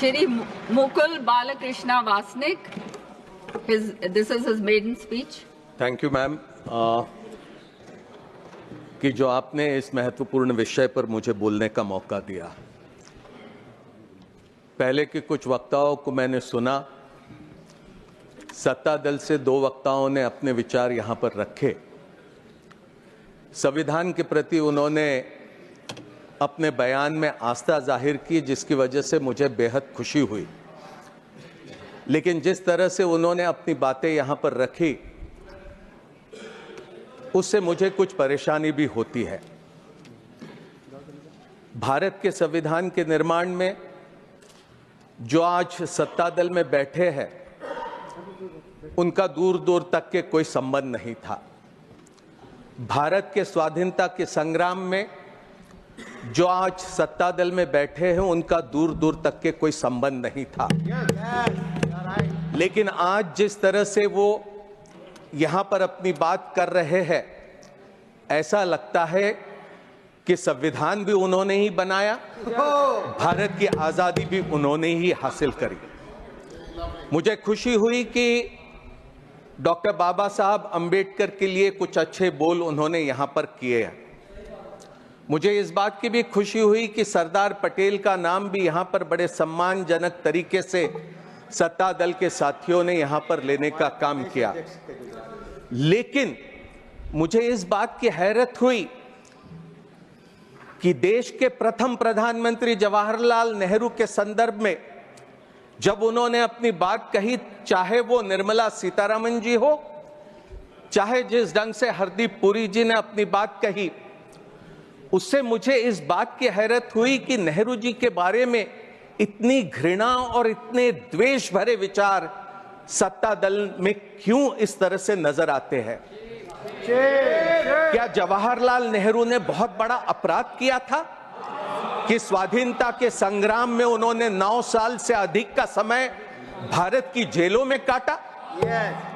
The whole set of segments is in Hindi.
Shri Mukul Balakrishna Vasnik, this is his maiden speech. Thank you ma'am कि जो आपने इस महत्वपूर्ण विषय पर मुझे बोलने का मौका दिया। पहले के कुछ वक्ताओं को मैंने सुना, सत्ता दल से 2 वक्ताओं ने अपने विचार यहां पर रखे। संविधान के प्रति उन्होंने अपने बयान में आस्था जाहिर की, जिसकी वजह से मुझे बेहद खुशी हुई। लेकिन जिस तरह से उन्होंने अपनी बातें यहां पर रखी, उससे मुझे कुछ परेशानी भी होती है। भारत के संविधान के निर्माण में जो आज सत्ता दल में बैठे हैं, उनका दूर दूर तक के कोई संबंध नहीं था। भारत के स्वाधीनता के संग्राम में जो आज सत्ता दल में बैठे हैं, उनका दूर दूर तक के कोई संबंध नहीं था। लेकिन आज जिस तरह से वो यहां पर अपनी बात कर रहे हैं, ऐसा लगता है कि संविधान भी उन्होंने ही बनाया, भारत की आजादी भी उन्होंने ही हासिल करी। मुझे खुशी हुई कि डॉक्टर बाबा साहब अंबेडकर के लिए कुछ अच्छे बोल उन्होंने यहां पर किए हैं। मुझे इस बात की भी खुशी हुई कि सरदार पटेल का नाम भी यहां पर बड़े सम्मानजनक तरीके से सत्ता दल के साथियों ने यहां पर लेने का काम किया। लेकिन मुझे इस बात की हैरत हुई कि देश के प्रथम प्रधानमंत्री जवाहरलाल नेहरू के संदर्भ में जब उन्होंने अपनी बात कही, चाहे वो निर्मला सीतारमण जी हो, चाहे जिस ढंग से हरदीप पुरी जी ने अपनी बात कही, उससे मुझे इस बात की हैरत हुई कि नेहरू जी के बारे में इतनी घृणा और इतने द्वेष भरे विचार सत्ता दल में क्यों इस तरह से नजर आते हैं। क्या जवाहरलाल नेहरू ने बहुत बड़ा अपराध किया था कि स्वाधीनता के संग्राम में उन्होंने 9 साल से अधिक का समय भारत की जेलों में काटा?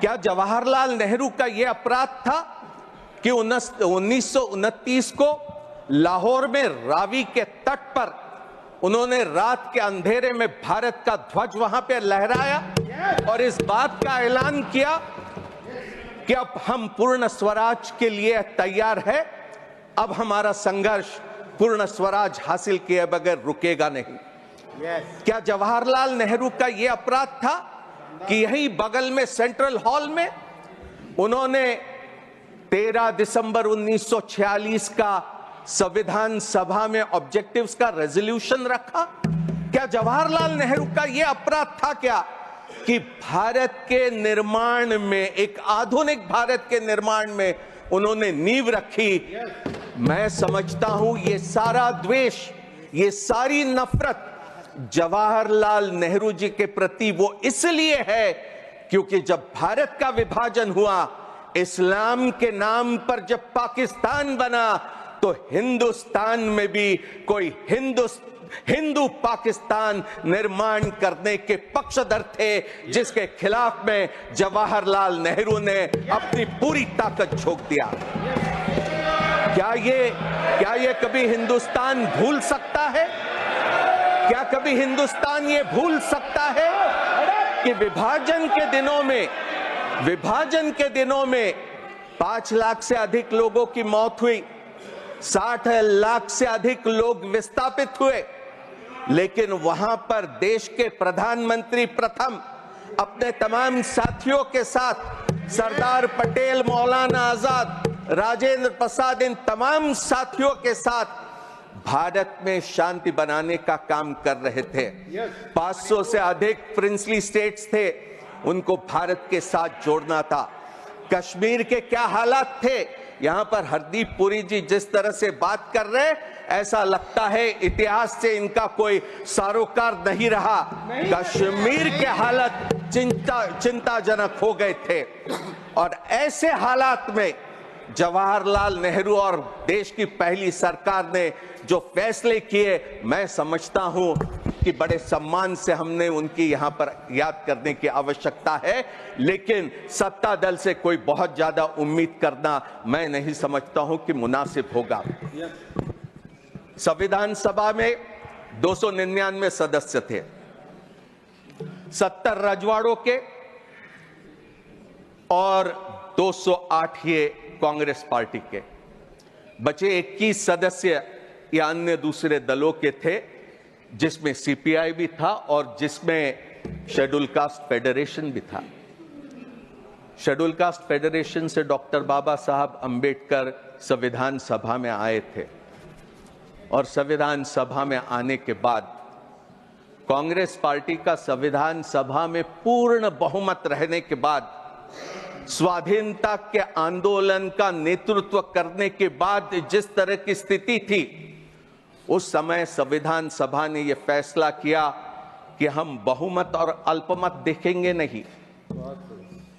क्या जवाहरलाल नेहरू का यह अपराध था कि 1929 को लाहौर में रावी के तट पर उन्होंने रात के अंधेरे में भारत का ध्वज वहां पर लहराया और इस बात का ऐलान किया कि अब हम पूर्ण स्वराज के लिए तैयार है, अब हमारा संघर्ष पूर्ण स्वराज हासिल किए बगैर रुकेगा नहीं। क्या जवाहरलाल नेहरू का यह अपराध था कि यही बगल में सेंट्रल हॉल में उन्होंने 13 दिसंबर 1946 का संविधान सभा में ऑब्जेक्टिव्स का रेजोल्यूशन रखा? क्या जवाहरलाल नेहरू का यह अपराध था क्या कि भारत के निर्माण में, एक आधुनिक भारत के निर्माण में उन्होंने नींव रखी? मैं समझता हूं ये सारा द्वेष, ये सारी नफरत जवाहरलाल नेहरू जी के प्रति वो इसलिए है क्योंकि जब भारत का विभाजन हुआ, इस्लाम के नाम पर जब पाकिस्तान बना, तो हिंदुस्तान में भी कोई हिंदू पाकिस्तान निर्माण करने के पक्षधर थे, जिसके खिलाफ में जवाहरलाल नेहरू ने अपनी पूरी ताकत झोंक दिया। क्या ये कभी हिंदुस्तान भूल सकता है? क्या कभी हिंदुस्तान ये भूल सकता है कि विभाजन के दिनों में 5 लाख से अधिक लोगों की मौत हुई, 60 लाख से अधिक लोग विस्थापित हुए, लेकिन वहां पर देश के प्रधानमंत्री प्रथम अपने तमाम साथियों के साथ, सरदार पटेल, मौलाना आजाद, राजेंद्र प्रसाद, इन तमाम साथियों के साथ भारत में शांति बनाने का काम कर रहे थे। 500 से अधिक प्रिंसली स्टेट्स थे, उनको भारत के साथ जोड़ना था। कश्मीर के क्या हालात थे? यहां पर हरदीप पुरी जी जिस तरह से बात कर रहे, ऐसा लगता है इतिहास से इनका कोई सरोकार नहीं रहा। कश्मीर के हालत चिंताजनक हो गए थे और ऐसे हालात में जवाहरलाल नेहरू और देश की पहली सरकार ने जो फैसले किए, मैं समझता हूं कि बड़े सम्मान से हमने उनकी यहां पर याद करने की आवश्यकता है। लेकिन सत्ता दल से कोई बहुत ज्यादा उम्मीद करना मैं नहीं समझता हूं कि मुनासिब होगा। संविधान सभा में 299 सदस्य थे। 70 रजवाड़ों के और 208 ये कांग्रेस पार्टी के। बचे 21 सदस्य या अन्य दूसरे दलों के थे, जिसमें सीपीआई भी था और जिसमें शेड्यूल कास्ट फेडरेशन भी था। शेड्यूल कास्ट फेडरेशन से डॉक्टर बाबा साहब अंबेडकर संविधान सभा में आए थे और संविधान सभा में आने के बाद कांग्रेस पार्टी का संविधान सभा में पूर्ण बहुमत रहने के बाद स्वाधीनता के आंदोलन का नेतृत्व करने के बाद जिस तरह की स्थिति थी, उस समय संविधान सभा ने यह फैसला किया कि हम बहुमत और अल्पमत देखेंगे नहीं,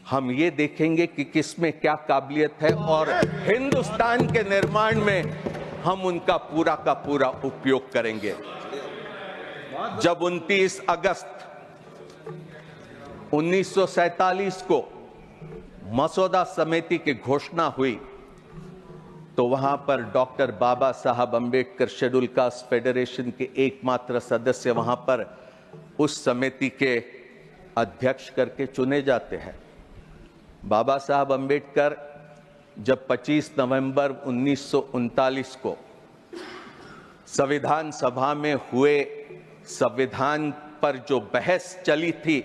हम ये देखेंगे कि किसमें क्या काबिलियत है और हिंदुस्तान के निर्माण में हम उनका पूरा का पूरा उपयोग करेंगे। जब 29 अगस्त 1947 को मसौदा समिति की घोषणा हुई तो वहां पर डॉक्टर बाबा साहब अंबेडकर शेड्यूल कास्ट फेडरेशन के एकमात्र सदस्य वहां पर उस समिति के अध्यक्ष करके चुने जाते हैं। बाबा साहब अंबेडकर जब 25 नवंबर 1939 को संविधान सभा में हुए संविधान पर जो बहस चली थी,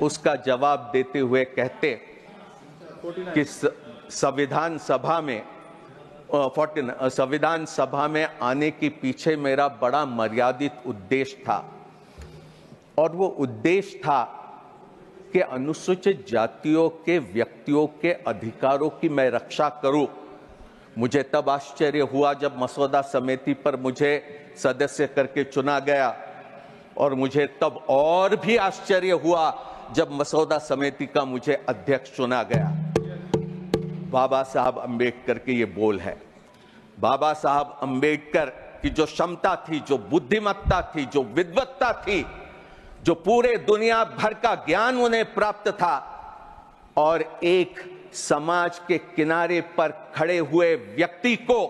उसका जवाब देते हुए कहते कि संविधान सभा में आने के पीछे मेरा बड़ा मर्यादित उद्देश्य था और वो उद्देश्य था कि अनुसूचित जातियों के व्यक्तियों के अधिकारों की मैं रक्षा करूं। मुझे तब आश्चर्य हुआ जब मसौदा समिति पर मुझे सदस्य करके चुना गया और मुझे तब और भी आश्चर्य हुआ जब मसौदा समिति का मुझे अध्यक्ष चुना गया। बाबा साहब अंबेडकर के ये बोल है। बाबा साहब अंबेडकर की जो क्षमता थी, जो बुद्धिमत्ता थी, जो विद्वत्ता थी, जो पूरे दुनिया भर का ज्ञान उन्हें प्राप्त था और एक समाज के किनारे पर खड़े हुए व्यक्ति को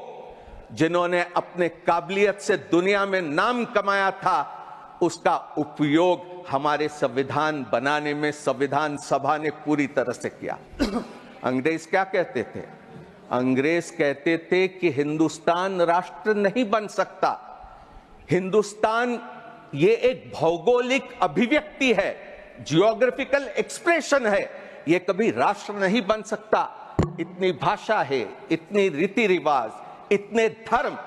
जिन्होंने अपने काबिलियत से दुनिया में नाम कमाया था, उसका उपयोग हमारे संविधान बनाने में संविधान सभा ने पूरी तरह से किया। अंग्रेज क्या कहते थे? अंग्रेज कहते थे कि हिंदुस्तान राष्ट्र नहीं बन सकता, हिंदुस्तान ये एक भौगोलिक अभिव्यक्ति है, जियोग्राफिकल एक्सप्रेशन है, ये कभी राष्ट्र नहीं बन सकता। इतनी भाषा है, इतनी रीति रिवाज, इतने धर्म,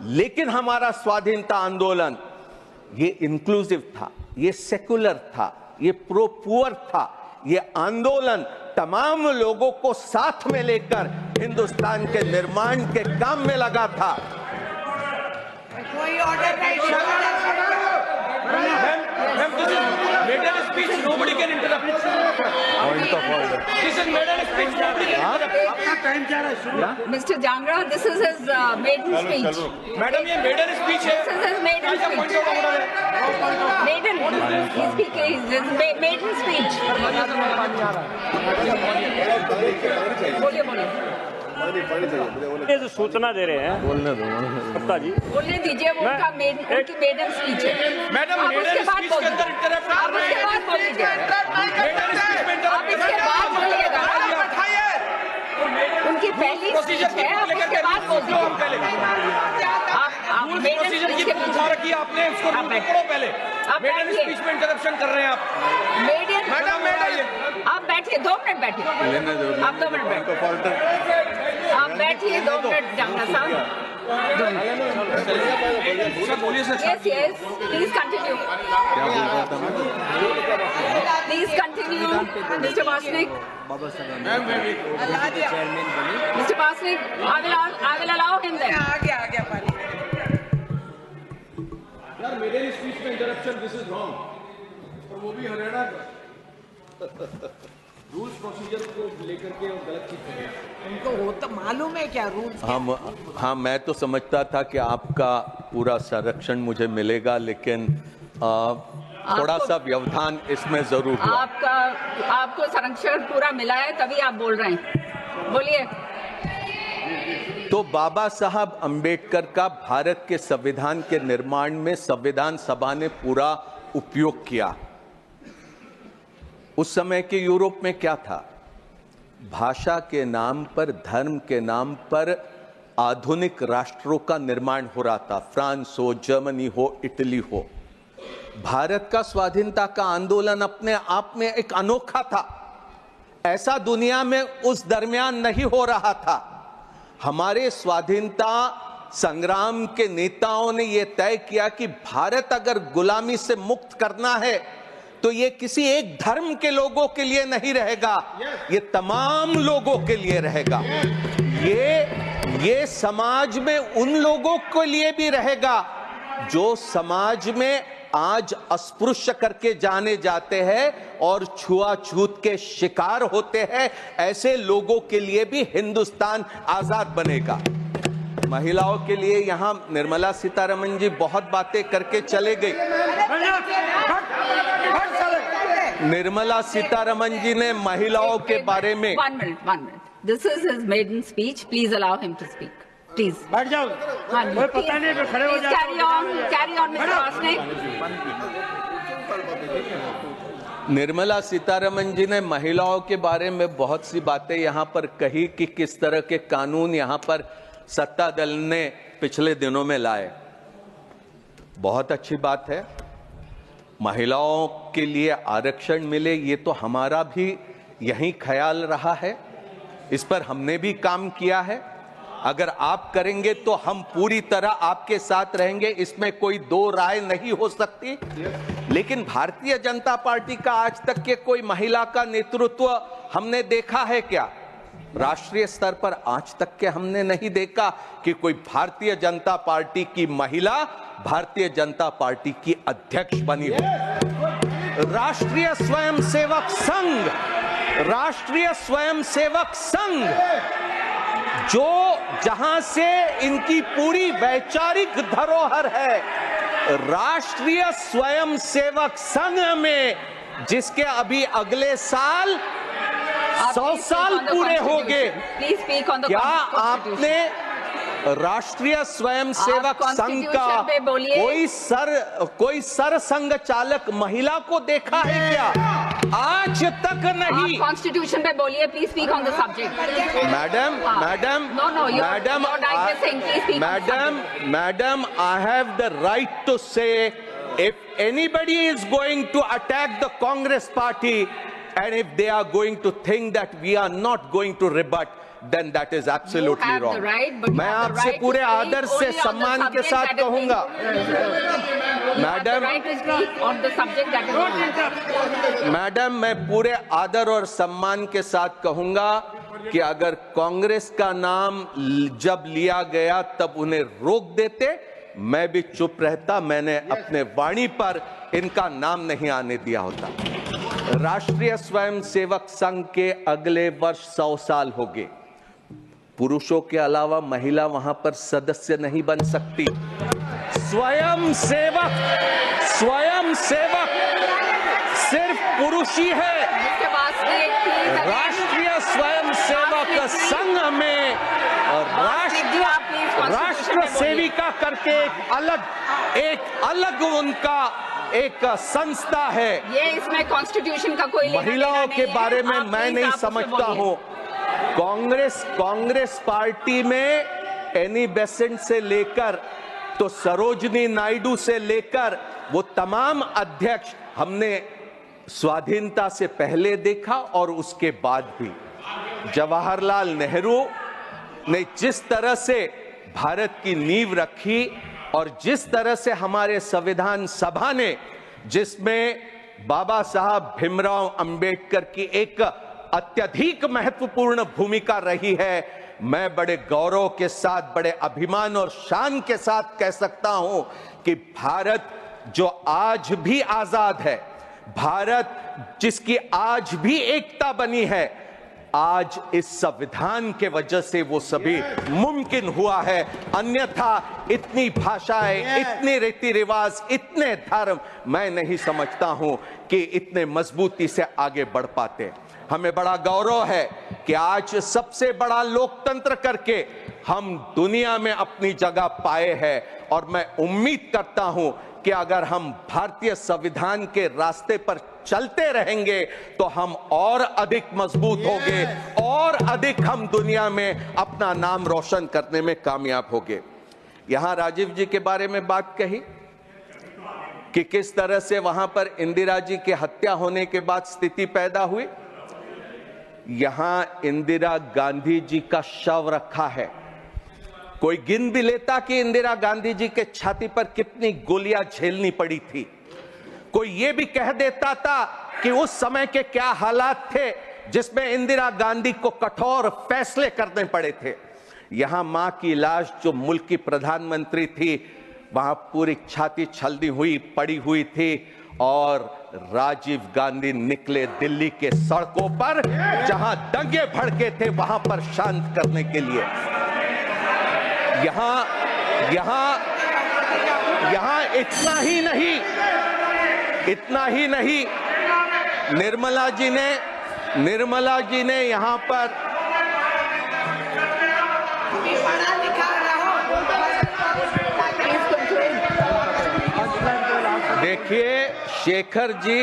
लेकिन हमारा स्वाधीनता आंदोलन ये इंक्लूसिव था, ये सेकुलर था, ये प्रो पुअर था। ये आंदोलन तमाम लोगों को साथ में लेकर हिंदुस्तान के निर्माण के काम में लगा था। कोई ऑर्डर नहीं। Made a speech, nobody can interrupt. Point of order. This is made a speech, nobody can interrupt. Mr. Jangra, this is his maiden speech. Madam, ये made a speech है. This is his maiden क्या point speech. of order है? Maiden. He's speaking his maiden speech. बोलिए बोलिए। ये जो सूचना दे रहे हैं बोलने दो सत्ता जी, बोलने दीजिए, वो उनका उनकी मेडन स्पीच है। मैडम, आप मेडन उसके बाद स्पीच के अंदर इंटरप्ट कर रहे हैं। उसके बाद बोल दीजिए। मेडन स्पीच में आप इसके बाद बोलिएगा। उनकी पहली स्पीच है, आप उसके बाद बोल दीजिए। आप मेडन प्रोसीजर की स्पीच के पूछा रखी आपने, उसको आप रूल पढ़ो पहले। आप मेडन बैठिए। स्पीच में इंटरप्शन कर रहे हैं आप। मैडम आप बैठिए, 2 मिनट बैठिए। आप 2 मिनट बैठिए। आप बैठिए 2 मिनट जांगड़ा साहब। बोलिए sir. Yes, yes. Please continue. Please continue, Mr. Vasnik. Mr. Vasnik, I will allow him then. आ गया पानी। यार मेरे स्पीच में इंटरप्शन, दिस इज रॉन्ग। और वो भी हरियाणा रूल्स प्रोसीजर को लेकर के और गलत चीज कर रहे हैं। उनको वो तो मालूम है क्या रूल्स। हाँ, मैं तो समझता था कि आपका पूरा संरक्षण मुझे मिलेगा, लेकिन थोड़ा सा व्यवधान इसमें जरूर हुआ। आपको संरक्षण पूरा मिला है, तभी आप बोल रहे हैं। बोलिए। तो बाबा साहब अंबेडकर का भारत के संविधान के निर्माण में संविधान सभा ने पूरा उपयोग किया। उस समय के यूरोप में क्या था? भाषा के नाम पर, धर्म के नाम पर आधुनिक राष्ट्रों का निर्माण हो रहा था। फ्रांस हो, जर्मनी हो, इटली हो। भारत का स्वाधीनता का आंदोलन अपने आप में एक अनोखा था। ऐसा दुनिया में उस दरमियान नहीं हो रहा था। हमारे स्वाधीनता संग्राम के नेताओं ने यह तय किया कि भारत अगर गुलामी से मुक्त करना है तो ये किसी एक धर्म के लोगों के लिए नहीं रहेगा, ये तमाम लोगों के लिए रहेगा। ये समाज में उन लोगों के लिए भी रहेगा जो समाज में आज अस्पृश्य करके जाने जाते हैं और छुआछूत के शिकार होते हैं। ऐसे लोगों के लिए भी हिंदुस्तान आजाद बनेगा। महिलाओं के लिए यहां निर्मला सीतारमण जी बहुत बातें करके चले गई। निर्मला सीतारमण जी ने महिलाओं के बारे में one minute. This is his maiden speech. Please allow him to speak. Please. बैठ जाओ, कोई पता नहीं, खड़े हो जाओ। Carry on, Mr. Vasnik. Nirmala Sitharaman ji ने महिलाओं के बारे में बहुत सी बातें यहां पर कही कि किस तरह के कानून यहां पर सत्ता दल ने पिछले दिनों में लाए। बहुत अच्छी बात है, महिलाओं के लिए आरक्षण मिले, ये तो हमारा भी यही ख्याल रहा है। इस पर हमने भी काम किया है। अगर आप करेंगे तो हम पूरी तरह आपके साथ रहेंगे, इसमें कोई दो राय नहीं हो सकती। लेकिन भारतीय जनता पार्टी का आज तक के कोई महिला का नेतृत्व हमने देखा है क्या? राष्ट्रीय स्तर पर आज तक के हमने नहीं देखा कि कोई भारतीय जनता पार्टी की महिला भारतीय जनता पार्टी की अध्यक्ष बनी हो। राष्ट्रीय स्वयंसेवक संघ जो जहां से इनकी पूरी वैचारिक धरोहर है, राष्ट्रीय स्वयंसेवक संघ में जिसके अभी अगले साल 100 साल पूरे हो गए, क्या आपने राष्ट्रीय स्वयंसेवक संघ का कोई सरसंघ चालक महिला को देखा है क्या? आज तक नहीं। कॉन्स्टिट्यूशन पे बोलिए, please speak on the subject. Madam, I have the right to say if anybody is going to attack the Congress party and if they are going to think that we are not going to rebut, then that is absolutely wrong. मैं आपसे पूरे आदर से सम्मान के साथ कहूंगा, मैडम, मैं पूरे आदर और सम्मान के साथ कहूंगा कि अगर कांग्रेस का नाम जब लिया गया तब उन्हें रोक देते, मैं भी चुप रहता। मैंने अपने वाणी पर इनका नाम नहीं आने दिया होता। राष्ट्रीय स्वयंसेवक संघ के अगले वर्ष 100 साल हो गए। पुरुषों के अलावा महिला वहां पर सदस्य नहीं बन सकती। स्वयंसेवक सिर्फ पुरुष ही है। राष्ट्रीय स्वयंसेवक संघ में राष्ट्र सेविका करके एक अलग उनका एक संस्था है। ये इसमें कॉन्स्टिट्यूशन का कोई महिलाओं के बारे में मैं नहीं समझता हूं। कांग्रेस पार्टी में एनी बेसेंट से लेकर तो सरोजनी नायडू से लेकर वो तमाम अध्यक्ष हमने स्वाधीनता से पहले देखा और उसके बाद भी। जवाहरलाल नेहरू ने जिस तरह से भारत की नींव रखी और जिस तरह से हमारे संविधान सभा ने, जिसमें बाबा साहब भीमराव अंबेडकर की एक अत्यधिक महत्वपूर्ण भूमिका रही है, मैं बड़े गौरव के साथ, बड़े अभिमान और शान के साथ कह सकता हूं कि भारत जो आज भी आजाद है, भारत जिसकी आज भी एकता बनी है, आज इस संविधान के वजह से वो सभी मुमकिन हुआ है। अन्यथा इतनी भाषाएं, इतने रीति रिवाज, इतने धर्म मैं नहीं समझता हूं कि इतने मजबूती से आगे बढ़ पाते। हमें बड़ा गौरव है कि आज सबसे बड़ा लोकतंत्र करके हम दुनिया में अपनी जगह पाए हैं और मैं उम्मीद करता हूं कि अगर हम भारतीय संविधान के रास्ते पर चलते रहेंगे तो हम और अधिक मजबूत होंगे और अधिक हम दुनिया में अपना नाम रोशन करने में कामयाब होंगे। यहां राजीव जी के बारे में बात कही कि किस तरह से वहां पर इंदिरा जी की हत्या होने के बाद स्थिति पैदा हुई। यहां इंदिरा गांधी जी का शव रखा है। कोई गिन भी लेता कि इंदिरा गांधी जी के छाती पर कितनी गोलियां झेलनी पड़ी थी। कोई यह भी कह देता था कि उस समय के क्या हालात थे जिसमें इंदिरा गांधी को कठोर फैसले करने पड़े थे। यहां मां की लाश जो मुल्क की प्रधानमंत्री थी, वहां पूरी छाती छलनी हुई पड़ी हुई थी और राजीव गांधी निकले दिल्ली के सड़कों पर जहां दंगे भड़के थे वहां पर शांत करने के लिए। यहां इतना ही नहीं, निर्मला जी ने यहां पर देखिए शेखर जी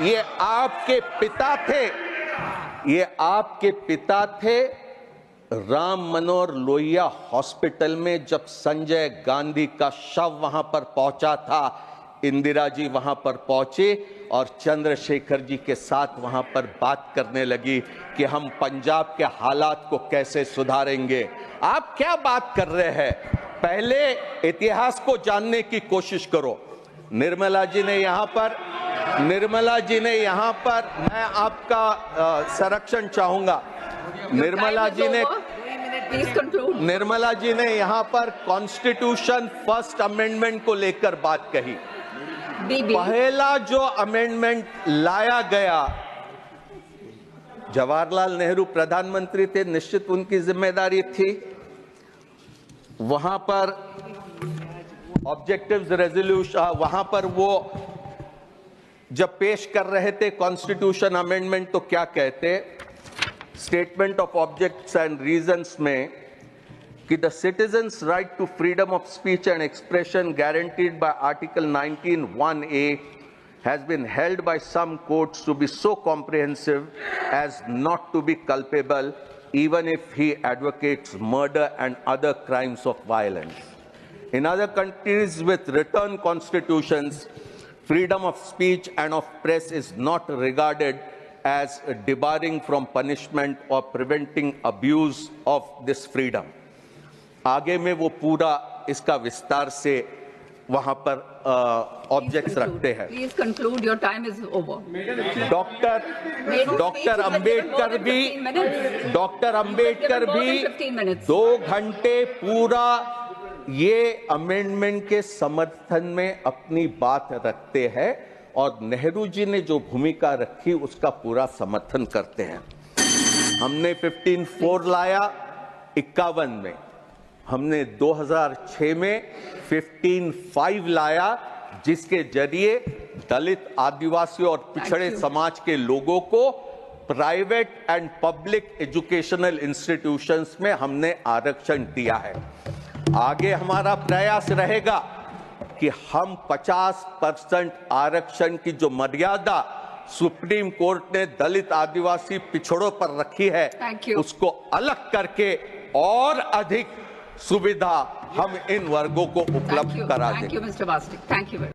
ये आपके पिता थे। राम मनोहर लोहिया हॉस्पिटल में जब संजय गांधी का शव वहां पर पहुंचा था, इंदिरा जी वहां पर पहुंचे और चंद्रशेखर जी के साथ वहां पर बात करने लगी कि हम पंजाब के हालात को कैसे सुधारेंगे। आप क्या बात कर रहे हैं? पहले इतिहास को जानने की कोशिश करो। निर्मला जी ने यहां पर मैं आपका संरक्षण चाहूंगा। निर्मला जी ने यहां पर कॉन्स्टिट्यूशन फर्स्ट अमेंडमेंट को लेकर बात कही। पहला जो अमेंडमेंट लाया गया, जवाहरलाल नेहरू प्रधानमंत्री थे, निश्चित उनकी जिम्मेदारी थी। वहां पर ऑब्जेक्टिव्स रेजोल्यूशन, वहां पर वो जब पेश कर रहे थे कॉन्स्टिट्यूशन अमेंडमेंट, तो क्या कहते? Statement of objects and reasons में कि the citizens right to freedom of speech and expression guaranteed by article 19(1)(a has been held by some courts to be so comprehensive as not to be culpable even if he advocates murder and other crimes of violence. In other countries with written constitutions, freedom of speech and of press is not regarded as debarring from punishment or preventing abuse of this freedom. आगे में वो पूरा इसका विस्तार से वहां पर ऑब्जेक्ट्स रखते हैं। Please conclude, your time is over. Doctor Ambedkar भी 2 घंटे पूरा ये अमेंडमेंट के समर्थन में अपनी बात रखते हैं और नेहरू जी ने जो भूमिका रखी उसका पूरा समर्थन करते हैं। हमने 15(4) लाया 51 में, हमने 2006 में 15(5) लाया, जिसके जरिए दलित, आदिवासी और पिछड़े समाज के लोगों को private and public educational institutions में हमने आरक्षण दिया है। आगे हमारा प्रयास रहेगा कि हम 50% आरक्षण की जो मर्यादा सुप्रीम कोर्ट ने दलित, आदिवासी, पिछड़ों पर रखी है, उसको अलग करके और अधिक सुविधा हम इन वर्गों को उपलब्ध करा दें। Thank you, Mr. Bastik. Thank you very much.